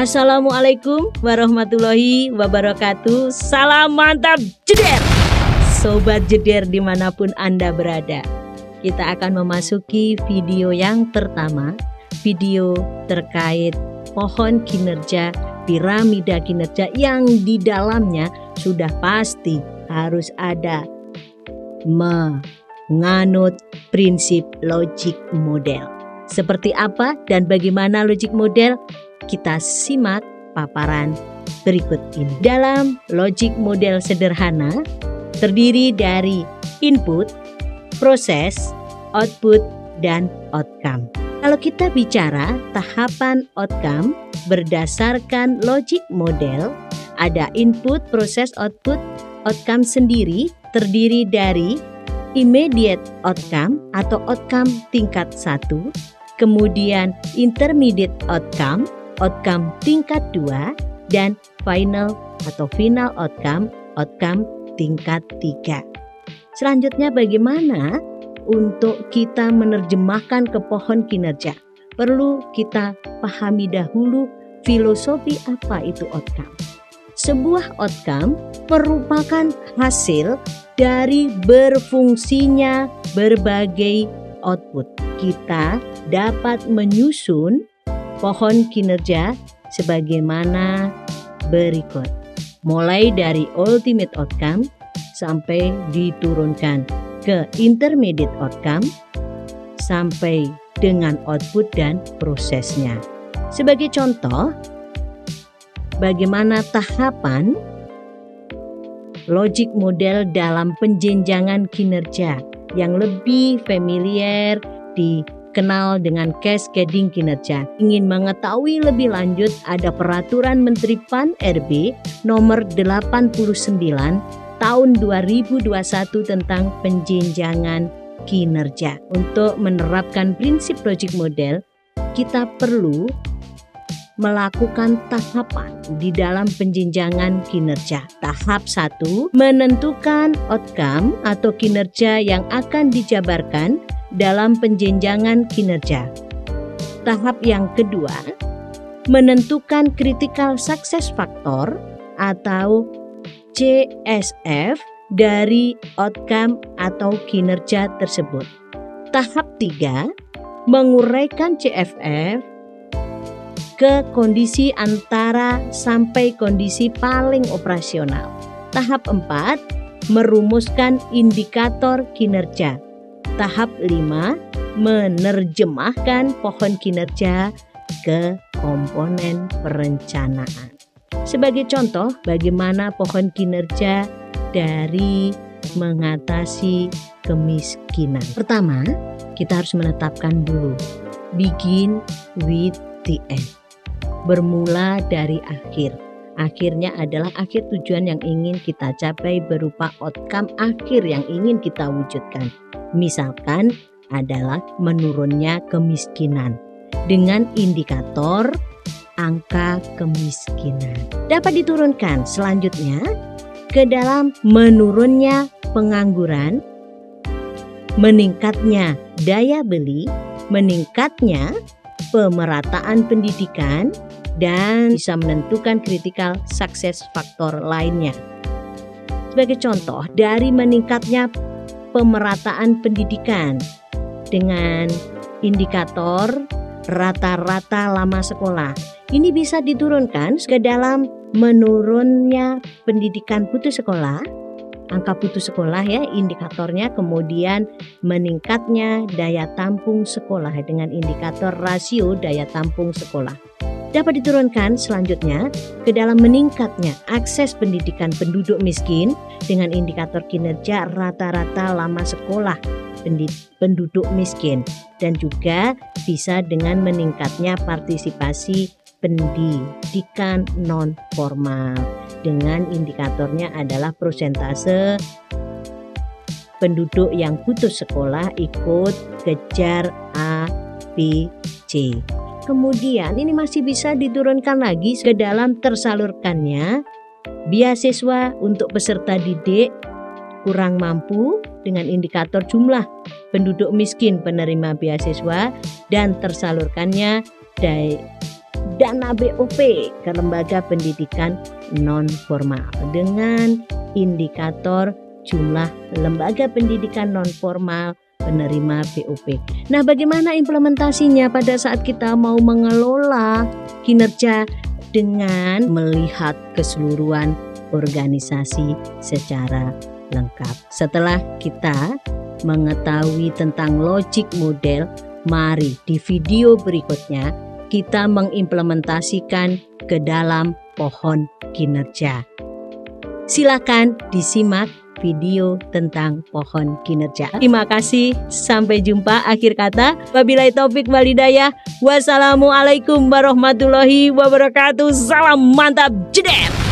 Assalamualaikum warahmatullahi wabarakatuh. Salam mantap jeder, sobat jeder dimanapun Anda berada. Kita akan memasuki video yang pertama, video terkait pohon kinerja, piramida kinerja yang di dalamnya sudah pasti harus ada menganut prinsip logic model. Seperti apa dan bagaimana logic model? Kita simak paparan berikut ini. Dalam logic model sederhana terdiri dari input, proses, output, dan outcome. Kalau kita bicara tahapan outcome berdasarkan logic model, ada input, proses, output. Outcome sendiri terdiri dari immediate outcome atau outcome tingkat 1, kemudian intermediate outcome, outcome tingkat 2, dan final atau final outcome, outcome tingkat 3. Selanjutnya bagaimana untuk kita menerjemahkan ke pohon kinerja? Perlu kita pahami dahulu filosofi apa itu outcome. Sebuah outcome merupakan hasil dari berfungsinya berbagai output. Kita dapat menyusun pohon kinerja sebagaimana berikut. Mulai dari ultimate outcome sampai diturunkan ke intermediate outcome sampai dengan output dan prosesnya. Sebagai contoh, bagaimana tahapan logic model dalam penjenjangan kinerja yang lebih familiar dikenal dengan cascading kinerja. Ingin mengetahui lebih lanjut, ada peraturan Menteri PAN RB nomor 89 tahun 2021 tentang penjenjangan kinerja. Untuk menerapkan prinsip logic model, kita perlu melakukan tahapan di dalam penjenjangan kinerja. Tahap 1, menentukan outcome atau kinerja yang akan dijabarkan dalam penjenjangan kinerja. Tahap yang kedua, menentukan critical success factor atau CSF dari outcome atau kinerja tersebut. Tahap 3, menguraikan CFF ke kondisi antara sampai kondisi paling operasional. Tahap 4, merumuskan indikator kinerja. Tahap 5, menerjemahkan pohon kinerja ke komponen perencanaan. Sebagai contoh, bagaimana pohon kinerja dari mengatasi kemiskinan. Pertama, kita harus menetapkan dulu begin with the end. Bermula dari akhir. Akhirnya adalah akhir tujuan yang ingin kita capai berupa outcome akhir yang ingin kita wujudkan. Misalkan adalah menurunnya kemiskinan dengan indikator angka kemiskinan. Dapat diturunkan selanjutnya ke dalam menurunnya pengangguran, meningkatnya daya beli, meningkatnya pemerataan pendidikan, dan bisa menentukan critical success factor lainnya. Sebagai contoh, dari meningkatnya pemerataan pendidikan dengan indikator rata-rata lama sekolah. Ini bisa diturunkan ke dalam menurunnya pendidikan putus sekolah, angka putus sekolah ya indikatornya, kemudian meningkatnya daya tampung sekolah dengan indikator rasio daya tampung sekolah. Dapat diturunkan selanjutnya ke dalam meningkatnya akses pendidikan penduduk miskin dengan indikator kinerja rata-rata lama sekolah penduduk miskin, dan juga bisa dengan meningkatnya partisipasi pendidikan non formal dengan indikatornya adalah persentase penduduk yang putus sekolah ikut kejar ABC. Kemudian ini masih bisa diturunkan lagi ke dalam tersalurkannya beasiswa untuk peserta didik kurang mampu dengan indikator jumlah penduduk miskin penerima beasiswa dan tersalurkannya dana BOP ke lembaga pendidikan non formal dengan indikator jumlah lembaga pendidikan non formal penerima BOP. Nah, bagaimana implementasinya pada saat kita mau mengelola kinerja dengan melihat keseluruhan organisasi secara lengkap? Setelah kita mengetahui tentang logic model, mari di video berikutnya kita mengimplementasikan ke dalam pohon kinerja. Silakan disimak video tentang pohon kinerja. Terima kasih, sampai jumpa. Akhir kata, wabillahi taufik wal hidayah. Wassalamualaikum warahmatullahi wabarakatuh. Salam mantap jeder.